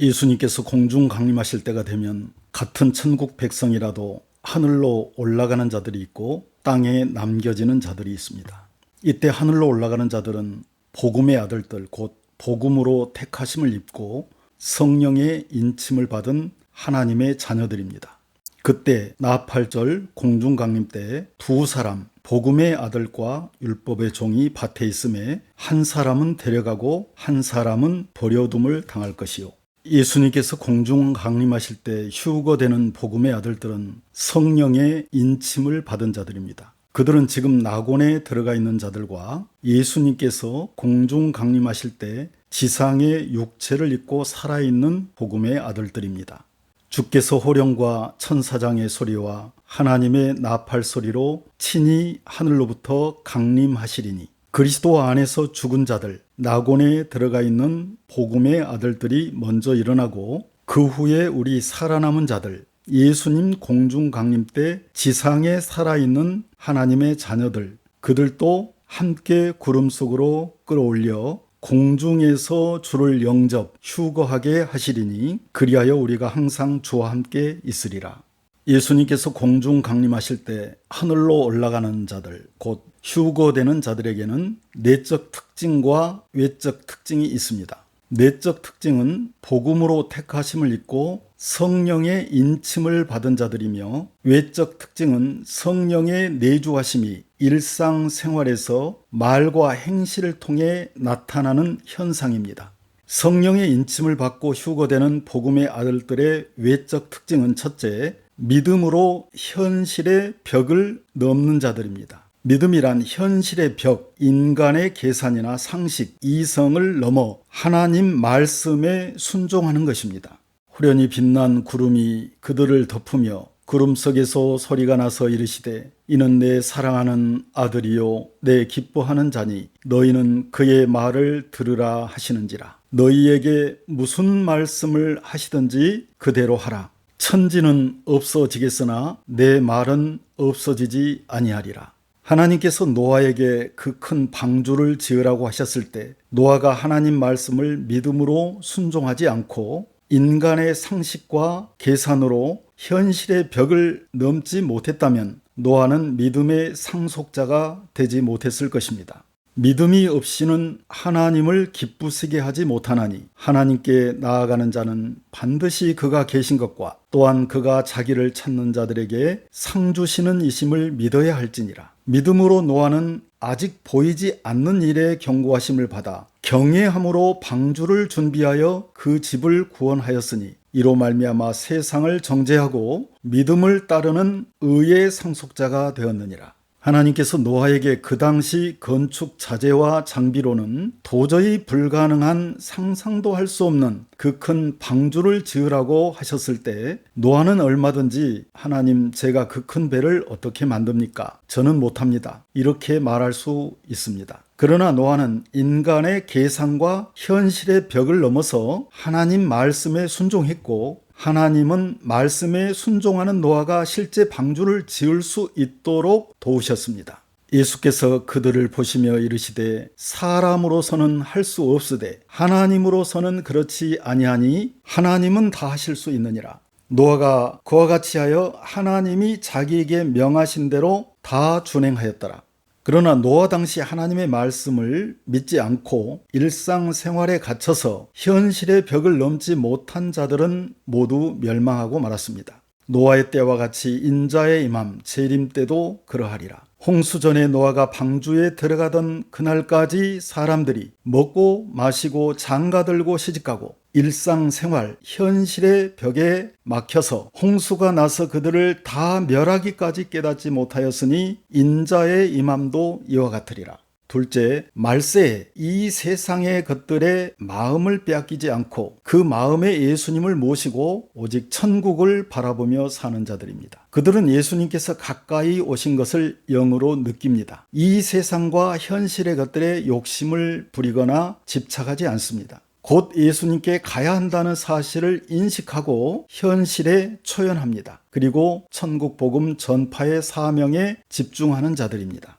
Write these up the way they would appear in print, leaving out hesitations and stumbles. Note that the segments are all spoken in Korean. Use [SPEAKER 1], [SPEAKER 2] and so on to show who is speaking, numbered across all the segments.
[SPEAKER 1] 예수님께서 공중 강림하실 때가 되면 같은 천국 백성이라도 하늘로 올라가는 자들이 있고 땅에 남겨지는 자들이 있습니다. 이때 하늘로 올라가는 자들은 복음의 아들들, 곧 복음으로 택하심을 입고 성령의 인침을 받은 하나님의 자녀들입니다. 그때 나 8절 공중 강림 때 두 사람, 복음의 아들과 율법의 종이 밭에 있음에 한 사람은 데려가고 한 사람은 버려둠을 당할 것이요. 예수님께서 공중 강림하실 때 휴거되는 복음의 아들들은 성령의 인침을 받은 자들입니다. 그들은 지금 낙원에 들어가 있는 자들과 예수님께서 공중 강림하실 때 지상의 육체를 입고 살아있는 복음의 아들들입니다. 주께서 호령과 천사장의 소리와 하나님의 나팔 소리로 친히 하늘로부터 강림하시리니 그리스도 안에서 죽은 자들, 낙원에 들어가 있는 복음의 아들들이 먼저 일어나고 그 후에 우리 살아남은 자들, 예수님 공중 강림 때 지상에 살아있는 하나님의 자녀들, 그들도 함께 구름 속으로 끌어올려 공중에서 주를 영접, 휴거하게 하시리니 그리하여 우리가 항상 주와 함께 있으리라. 예수님께서 공중 강림하실 때 하늘로 올라가는 자들, 곧 휴거되는 자들에게는 내적 특징과 외적 특징이 있습니다. 내적 특징은 복음으로 택하심을 입고 성령의 인침을 받은 자들이며, 외적 특징은 성령의 내주하심이 일상생활에서 말과 행실을 통해 나타나는 현상입니다. 성령의 인침을 받고 휴거되는 복음의 아들들의 외적 특징은 첫째, 믿음으로 현실의 벽을 넘는 자들입니다. 믿음이란 현실의 벽, 인간의 계산이나 상식, 이성을 넘어 하나님 말씀에 순종하는 것입니다. 후련히 빛난 구름이 그들을 덮으며 구름 속에서 소리가 나서 이르시되 이는 내 사랑하는 아들이요 내 기뻐하는 자니 너희는 그의 말을 들으라 하시는지라. 너희에게 무슨 말씀을 하시든지 그대로 하라. 천지는 없어지겠으나 내 말은 없어지지 아니하리라. 하나님께서 노아에게 그 큰 방주를 지으라고 하셨을 때 노아가 하나님 말씀을 믿음으로 순종하지 않고 인간의 상식과 계산으로 현실의 벽을 넘지 못했다면 노아는 믿음의 상속자가 되지 못했을 것입니다. 믿음이 없이는 하나님을 기쁘시게 하지 못하나니 하나님께 나아가는 자는 반드시 그가 계신 것과 또한 그가 자기를 찾는 자들에게 상 주시는 이심을 믿어야 할지니라. 믿음으로 노아는 아직 보이지 않는 일에 경고하심을 받아 경외함으로 방주를 준비하여 그 집을 구원하였으니 이로 말미암아 세상을 정죄하고 믿음을 따르는 의의 상속자가 되었느니라. 하나님께서 노아에게 그 당시 건축 자재와 장비로는 도저히 불가능한 상상도 할 수 없는 그 큰 방주를 지으라고 하셨을 때 노아는 얼마든지 하나님 제가 그 큰 배를 어떻게 만듭니까? 저는 못합니다. 이렇게 말할 수 있습니다. 그러나 노아는 인간의 계산과 현실의 벽을 넘어서 하나님 말씀에 순종했고 하나님은 말씀에 순종하는 노아가 실제 방주를 지을 수 있도록 도우셨습니다. 예수께서 그들을 보시며 이르시되 사람으로서는 할 수 없으되 하나님으로서는 그렇지 아니하니 하나님은 다 하실 수 있느니라. 노아가 그와 같이 하여 하나님이 자기에게 명하신 대로 다 준행하였더라. 그러나 노아 당시 하나님의 말씀을 믿지 않고 일상생활에 갇혀서 현실의 벽을 넘지 못한 자들은 모두 멸망하고 말았습니다. 노아의 때와 같이 인자의 임함 재림 때도 그러하리라. 홍수 전에 노아가 방주에 들어가던 그날까지 사람들이 먹고 마시고 장가들고 시집가고 일상생활 현실의 벽에 막혀서 홍수가 나서 그들을 다 멸하기까지 깨닫지 못하였으니 인자의 임함도 이와 같으리라. 둘째, 말세에 이 세상의 것들에 마음을 빼앗기지 않고 그 마음에 예수님을 모시고 오직 천국을 바라보며 사는 자들입니다. 그들은 예수님께서 가까이 오신 것을 영으로 느낍니다. 이 세상과 현실의 것들에 욕심을 부리거나 집착하지 않습니다. 곧 예수님께 가야 한다는 사실을 인식하고 현실에 초연합니다. 그리고 천국 복음 전파의 사명에 집중하는 자들입니다.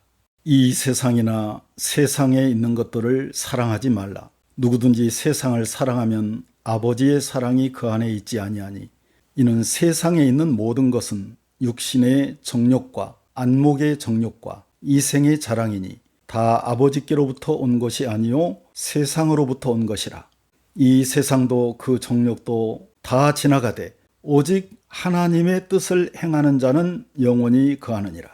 [SPEAKER 1] 이 세상이나 세상에 있는 것들을 사랑하지 말라. 누구든지 세상을 사랑하면 아버지의 사랑이 그 안에 있지 아니하니 이는 세상에 있는 모든 것은 육신의 정욕과 안목의 정욕과 이생의 자랑이니 다 아버지께로부터 온 것이 아니요 세상으로부터 온 것이라. 이 세상도 그 정욕도 다 지나가되 오직 하나님의 뜻을 행하는 자는 영원히 거하느니라.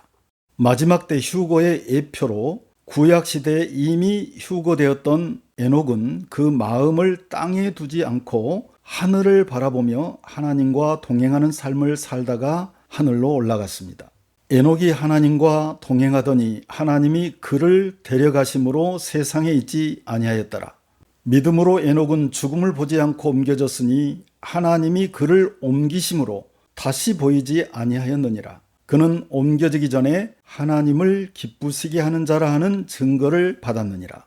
[SPEAKER 1] 마지막 때 휴거의 예표로 구약시대에 이미 휴거되었던 에녹은 그 마음을 땅에 두지 않고 하늘을 바라보며 하나님과 동행하는 삶을 살다가 하늘로 올라갔습니다. 에녹이 하나님과 동행하더니 하나님이 그를 데려가심으로 세상에 있지 아니하였더라. 믿음으로 에녹은 죽음을 보지 않고 옮겨졌으니 하나님이 그를 옮기심으로 다시 보이지 아니하였느니라. 그는 옮겨지기 전에 하나님을 기쁘시게 하는 자라 하는 증거를 받았느니라.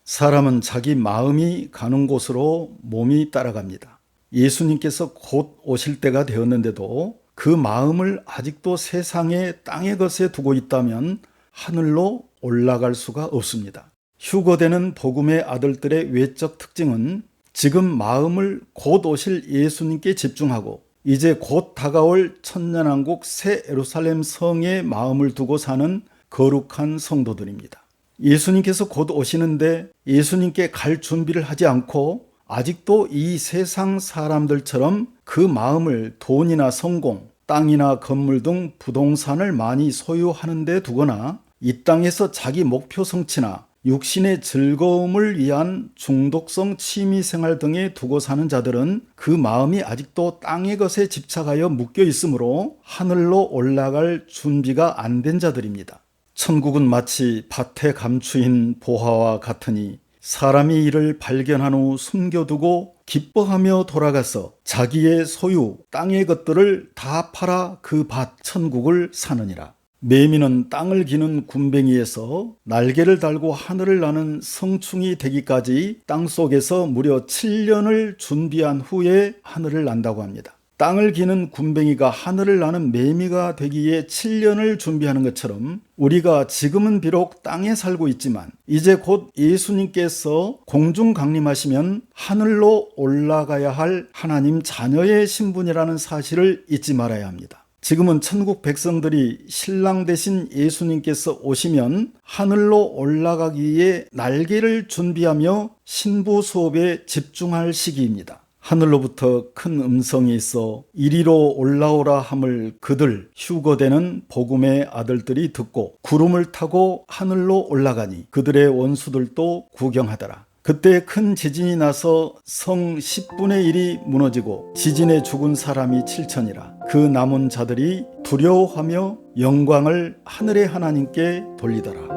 [SPEAKER 1] 사람은 자기 마음이 가는 곳으로 몸이 따라갑니다. 예수님께서 곧 오실 때가 되었는데도 그 마음을 아직도 세상의 땅의 것에 두고 있다면 하늘로 올라갈 수가 없습니다. 휴거되는 복음의 아들들의 외적 특징은 지금 마음을 곧 오실 예수님께 집중하고 이제 곧 다가올 천년왕국 새 예루살렘 성에 마음을 두고 사는 거룩한 성도들입니다. 예수님께서 곧 오시는데 예수님께 갈 준비를 하지 않고 아직도 이 세상 사람들처럼 그 마음을 돈이나 성공, 땅이나 건물 등 부동산을 많이 소유하는 데 두거나 이 땅에서 자기 목표 성취나 육신의 즐거움을 위한 중독성 취미생활 등에 두고 사는 자들은 그 마음이 아직도 땅의 것에 집착하여 묶여 있으므로 하늘로 올라갈 준비가 안 된 자들입니다. 천국은 마치 밭에 감추인 보화와 같으니 사람이 이를 발견한 후 숨겨두고 기뻐하며 돌아가서 자기의 소유 땅의 것들을 다 팔아 그 밭 천국을 사느니라. 매미는 땅을 기는 굼벵이에서 날개를 달고 하늘을 나는 성충이 되기까지 땅속에서 무려 7년을 준비한 후에 하늘을 난다고 합니다. 땅을 기는 굼벵이가 하늘을 나는 매미가 되기에 7년을 준비하는 것처럼 우리가 지금은 비록 땅에 살고 있지만 이제 곧 예수님께서 공중 강림하시면 하늘로 올라가야 할 하나님 자녀의 신분이라는 사실을 잊지 말아야 합니다. 지금은 천국 백성들이 신랑 되신 예수님께서 오시면 하늘로 올라가기 위해 날개를 준비하며 신부 수업에 집중할 시기입니다. 하늘로부터 큰 음성이 있어 이리로 올라오라 함을 그들 휴거되는 복음의 아들들이 듣고 구름을 타고 하늘로 올라가니 그들의 원수들도 구경하더라. 그때 큰 지진이 나서 성 10분의 1이 무너지고 지진에 죽은 사람이 7천이라. 그 남은 자들이 두려워하며 영광을 하늘의 하나님께 돌리더라.